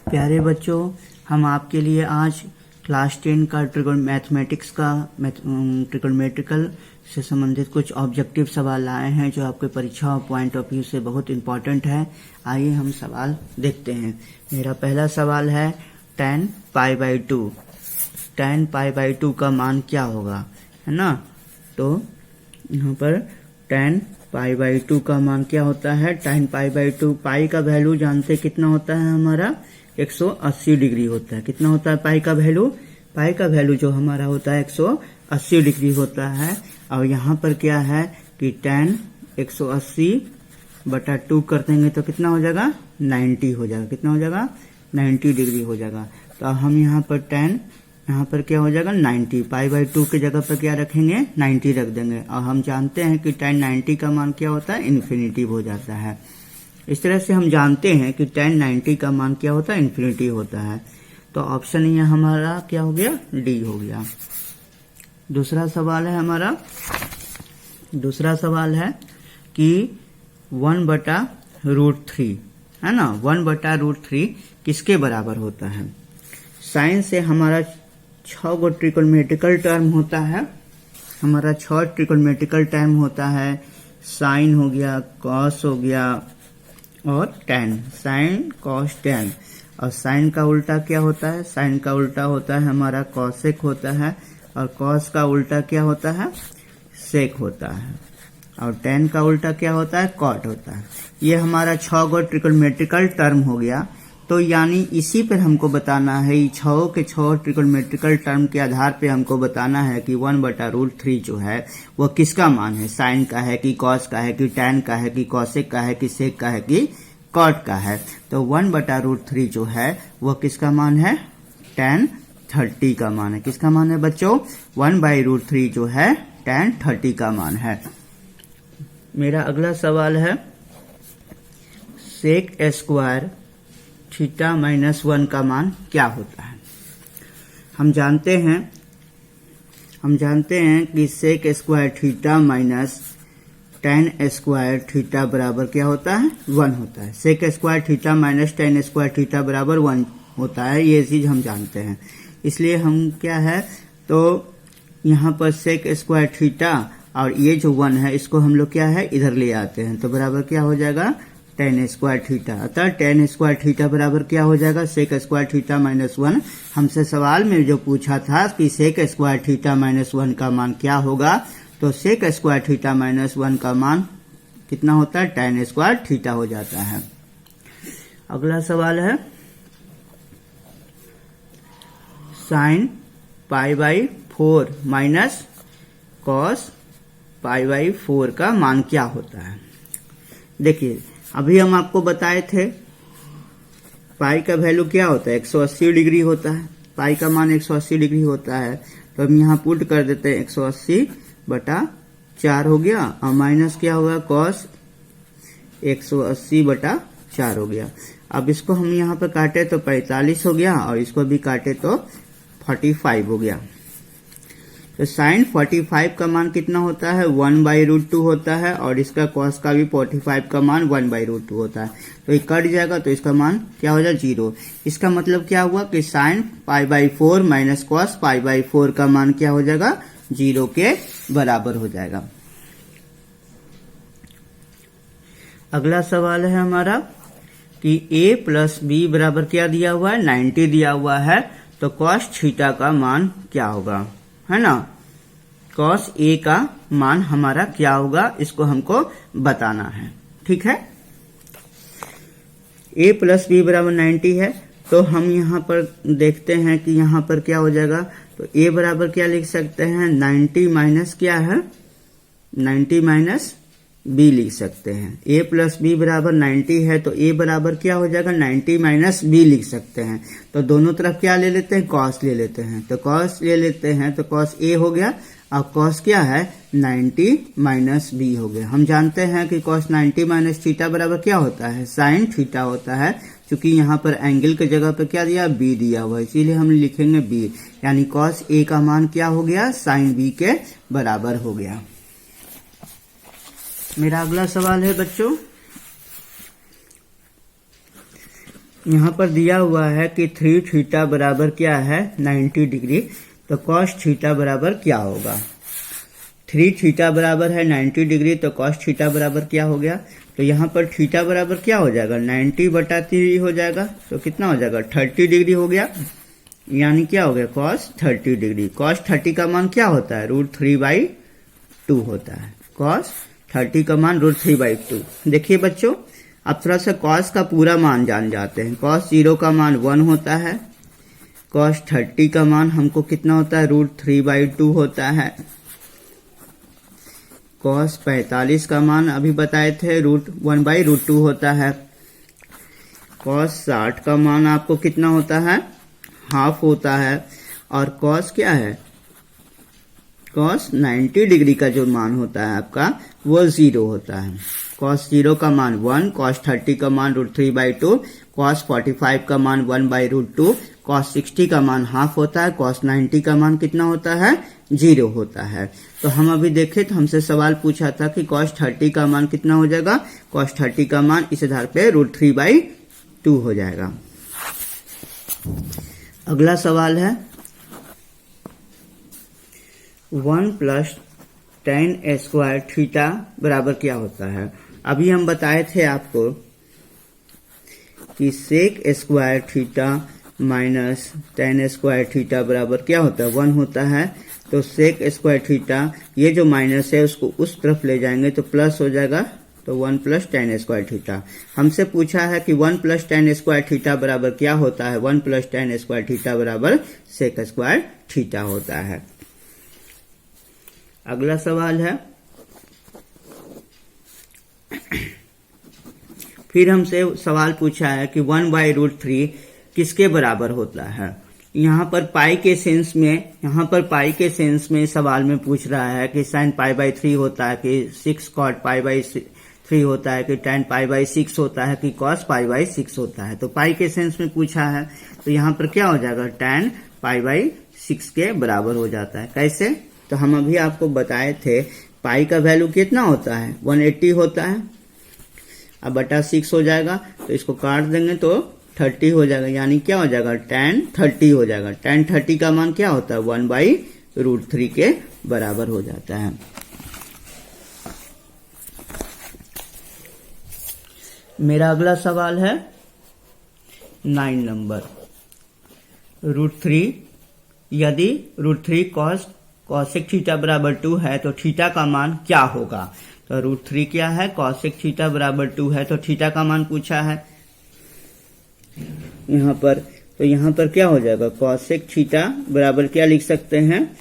प्यारे बच्चों, हम आपके लिए आज क्लास 10 का मैथमेटिक्स का ट्रिगोनोमेट्रिकल से संबंधित कुछ ऑब्जेक्टिव सवाल लाए हैं जो आपके परीक्षा पॉइंट ऑफ व्यू से बहुत इंपॉर्टेंट है। आइए हम सवाल देखते हैं। मेरा पहला सवाल है tan π/2। tan π/2 का मान क्या होगा, है ना। तो यहाँ पर tan π/2 का मान क्या होता है। tan π/2 पाई का वैल्यू जानते कितना होता है हमारा 180 डिग्री होता है। कितना होता है पाई का वैल्यू? पाई का वैल्यू जो हमारा होता है 180 डिग्री होता है। और यहाँ पर क्या है कि tan 180/2 कर देंगे तो कितना हो जाएगा 90 हो जाएगा। कितना हो जाएगा 90 डिग्री हो जाएगा। तो हम यहाँ पर tan यहाँ पर क्या हो जाएगा 90, π/2 के जगह पर क्या रखेंगे 90 रख देंगे। और हम जानते हैं कि tan 90 का मान क्या होता है इन्फिनिटी हो जाता है। इस तरह से हम जानते हैं कि tan 90 का मान क्या होता है इन्फिनिटी होता है। तो ऑप्शन ये हमारा क्या हो गया डी हो गया। दूसरा सवाल है हमारा, दूसरा सवाल है कि 1/√3 है ना। 1/√3 किसके बराबर होता है। साइन से हमारा 6 गो ट्रिगोनोमेट्रिकल टर्म होता है। हमारा 6 ट्रिगोनोमेट्रिकल टर्म होता है। साइन हो गया, कॉस हो गया और tan। Sine cos tan। और साइन का उल्टा क्या होता है? साइन का उल्टा होता है हमारा कॉसेक होता है। और कॉस का उल्टा क्या होता है सेक होता है। और tan का उल्टा क्या होता है कॉट होता है। ये हमारा 6 गो ट्रिगोनोमेट्रिकल टर्म हो गया। तो यानी इसी पर हमको बताना है, 6 के 6 ट्रिगोनोमेट्रिकल टर्म के आधार पे हमको बताना है कि 1/√3 जो है वो किसका मान है। साइन का है कि कॉस का है कि tan का है कि कॉसेक का है कि सेक का है कि कॉट का है। तो 1/√3 जो है वो किसका मान है tan 30 का मान है। किसका मान है बच्चों 1/√3 जो है tan 30 का मान है। मेरा अगला सवाल है सेक स्क्वायर θ-1 का मान क्या होता है। हम जानते हैं कि sec square theta minus tan square theta बराबर क्या होता है 1 होता है। Sec square theta minus tan square theta बराबर 1 होता है। ये चीज हम जानते हैं। इसलिए हम क्या है तो यहाँ पर सेक स्क्वायर थीटा और ये जो 1 है इसको हम लोग क्या है इधर ले आते हैं। तो बराबर क्या हो जाएगा tan स्क्वायर थीटा। अतः tan स्क्वायर थीटा बराबर क्या हो जाएगा सेक स्क्वायर थीटा माइनस 1। हमसे सवाल में जो पूछा था कि सेक स्क्वायर थीटा माइनस 1 का मान क्या होगा, तो सेक स्क्वायर थीटा माइनस 1 का मान कितना होता है tan स्क्वायर थीटा हो जाता है। अगला सवाल है साइन π/4 माइनस कॉस π/4 का मान क्या होता है। देखिए अभी हम आपको बताए थे पाई का वैल्यू क्या होता है 180 डिग्री होता है। पाई का मान 180 डिग्री होता है। तो हम यहाँ पुट कर देते हैं 180/4 हो गया और माइनस क्या होगा कॉस 180/4 हो गया। अब इसको हम यहाँ पर काटे तो 45 हो गया और इसको भी काटे तो 45 हो गया। तो साइन 45 का मान कितना होता है 1/√2 होता है और इसका कॉस का भी 45 का मान 1/√2 होता है। तो ये कट जाएगा तो इसका मान क्या हो जाएगा 0। इसका मतलब क्या हुआ कि साइन π/4 माइनस कॉस π/4 का मान क्या हो जाएगा 0 के बराबर हो जाएगा। अगला सवाल है हमारा कि a + b बराबर क्या दिया हुआ है 90 दिया हुआ है। तो कॉस थीटा का मान क्या होगा, है ना। कॉस a का मान हमारा क्या होगा इसको हमको बताना है। ठीक है, a + b बराबर 90 है। तो हम यहाँ पर देखते हैं कि यहाँ पर क्या हो जाएगा। तो a बराबर क्या लिख सकते हैं 90 माइनस क्या है 90 माइनस b लिख सकते हैं। a + b बराबर 90 है तो a बराबर क्या हो जाएगा 90 माइनस b लिख सकते हैं। तो दोनों तरफ क्या ले लेते हैं कॉस ले लेते हैं। तो कॉस ले लेते हैं तो कॉस a हो गया। अब कॉस क्या है 90 माइनस b हो गया। हम जानते हैं कि कॉस 90 माइनस थीटा बराबर क्या होता है साइन थीटा होता है। क्योंकि यहाँ पर एंगल के जगह पर क्या दिया b दिया हुआ है, इसीलिए हम लिखेंगे b। यानी कॉस a का मान क्या हो गया साइन b के बराबर हो गया। मेरा अगला सवाल है बच्चों यहाँ पर दिया हुआ है कि 3 थीटा बराबर क्या है 90 डिग्री, तो कॉस थीटा बराबर क्या होगा। 3 थीटा बराबर है 90 डिग्री, तो कॉस थीटा बराबर क्या हो गया। तो यहाँ पर थीटा बराबर क्या हो जाएगा 90/3 हो जाएगा, तो कितना हो जाएगा 30 डिग्री हो गया, यानी क्या हो गया कॉस 30 डिग्री। कॉस 30 का मान क्या होता है √3/2 होता है। कॉस 30 का मान √3/2। देखिए बच्चों, अब थोड़ा सा कॉस का पूरा मान जान जाते हैं। कॉस 0 का मान 1 होता है, कॉस 30 का मान हमको कितना होता है √3/2 होता है, कॉस 45 का मान अभी बताए थे √1/√2 होता है, कॉस 60 का मान आपको कितना होता है हाफ होता है, और कॉस क्या है कॉस 90 डिग्री का जो मान होता है आपका वो 0 होता है। कॉस 0 का मान 1, कॉस 30 का मान √3/2, कॉस 45 का मान 1/√2, कॉस 60 का मान हाफ होता है, कॉस 90 का मान कितना होता है 0 होता है। तो हम अभी देखें तो हमसे सवाल पूछा था कि कॉस 30 का मान कितना हो जाएगा, कॉस 30 का मान इस आधार पे √3/2 हो जाएगा। अगला सवाल है 1 + tan² थीटा बराबर क्या होता है। अभी हम बताए थे आपको कि sec² theta minus tan² theta बराबर क्या होता है 1 होता है। तो sec² थीटा ये जो माइनस है उसको उस तरफ ले जाएंगे तो प्लस हो जाएगा, तो 1 + tan² थीटा। हमसे पूछा है कि 1 + tan² थीटा बराबर क्या होता है, 1 + tan² थीटा बराबर sec² थीटा होता है। अगला सवाल है फिर हमसे सवाल पूछा है कि 1/√3 किसके बराबर होता है। यहाँ पर पाई के सेंस में सवाल में पूछ रहा है कि sin π/3 होता है कि 6 cot π/3 होता है कि tan π/6 होता है कि cos π/6 होता है। तो पाई के सेंस में पूछा है तो यहाँ पर क्या हो जाएगा tan π/6 के बराबर हो जाता है। कैसे, तो हम अभी आपको बताए थे पाई का वैल्यू कितना होता है 180 होता है, अब बटा 6 हो जाएगा तो इसको काट देंगे तो 30 हो जाएगा, यानी क्या हो जाएगा tan 30 हो जाएगा। tan 30 का मान क्या होता है 1/√3 के बराबर हो जाता है। मेरा अगला सवाल है 9 नंबर, √3 यदि √3 cosec थीटा बराबर 2 है तो थीटा का मान क्या होगा। तो √3 क्या है cosec थीटा बराबर 2 है, तो थीटा का मान पूछा है यहाँ पर। तो यहाँ पर क्या हो जाएगा cosec थीटा बराबर क्या लिख सकते हैं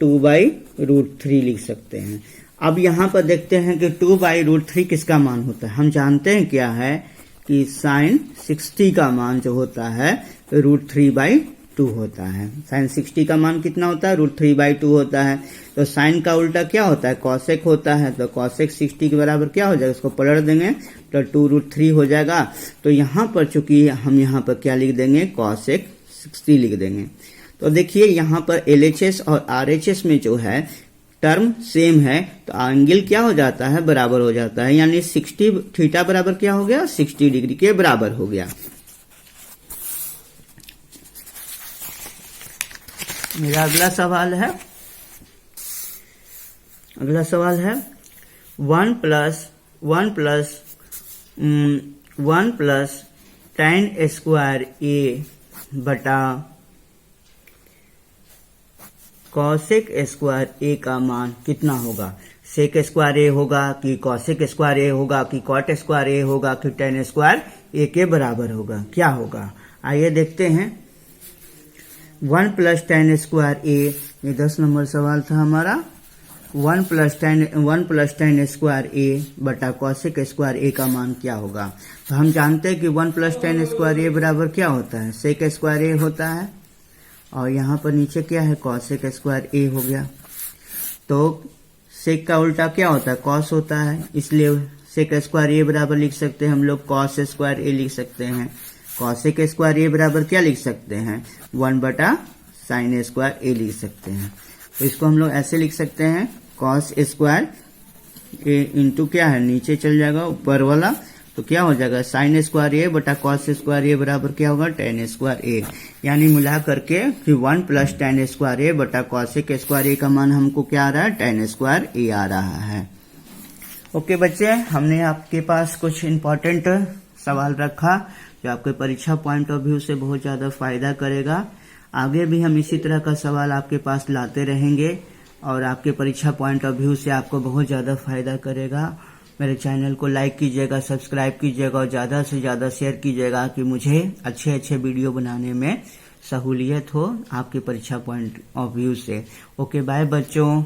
2/√3 लिख सकते हैं। अब यहाँ पर देखते हैं कि 2/√3 किसका मान होता है। हम जानते हैं क्या है कि sin 60 का मान जो होता है √3/2 होता है। sin 60 का मान कितना होता है √3/2 होता है। तो sin का उल्टा क्या होता है cosec होता है, तो cosec 60 के बराबर क्या हो जाएगा, इसको पलट देंगे तो 2√3 हो जाएगा। तो यहाँ पर चूंकि हम यहाँ पर क्या लिख देंगे cosec 60 लिख देंगे। तो देखिए यहाँ पर LHS और RHS में जो है टर्म सेम है तो एंगल क्या हो जाता है बराबर हो जाता है, यानी 60 थीटा बराबर क्या हो गया 60 डिग्री के बराबर हो गया। मेरा अगला सवाल है 1 + tan² बटा cosec² का मान कितना होगा। sec² होगा कि cosec² होगा कि cot² होगा कि tan² के बराबर होगा, क्या होगा आइए देखते हैं। 1 + tan² ये 10 नंबर सवाल था हमारा। 1 + tan² बटा cosec² का मान क्या होगा। तो हम जानते हैं कि 1 + tan² बराबर क्या होता है sec² होता है, और यहाँ पर नीचे क्या है cosec² हो गया। तो sec का उल्टा क्या होता है cos होता है, इसलिए sec² बराबर लिख सकते हैं हम लोग cos² लिख सकते हैं। cosec² बराबर क्या लिख सकते हैं 1/sin² लिख सकते हैं। तो इसको हम लोग ऐसे लिख सकते हैं cos² इंटू क्या है नीचे चल जाएगा ऊपर वाला, तो क्या हो जाएगा साइन स्क्वायर ए बटा कॉस स्क्वायर ए बराबर क्या होगा टेन स्क्वायर ए, यानी मिला करके कि 1 प्लस टेन स्क्वायर ए बटा कॉसेक स्क्वायर ए का मान हमको क्या आ रहा है टेन स्क्वायर ए आ रहा है। ओके बच्चे, हमने आपके पास कुछ इंपॉर्टेंट सवाल रखा जो आपके परीक्षा पॉइंट ऑफ व्यू से बहुत ज्यादा फायदा करेगा। आगे भी हम इसी तरह का सवाल आपके पास लाते रहेंगे और आपके परीक्षा पॉइंट ऑफ व्यू से आपको बहुत ज्यादा फायदा करेगा। मेरे चैनल को लाइक कीजिएगा, सब्सक्राइब कीजिएगा और ज्यादा से ज्यादा शेयर कीजिएगा कि मुझे अच्छे अच्छे वीडियो बनाने में सहूलियत हो आपके परीक्षा पॉइंट ऑफ व्यू से। ओके बाय बच्चों।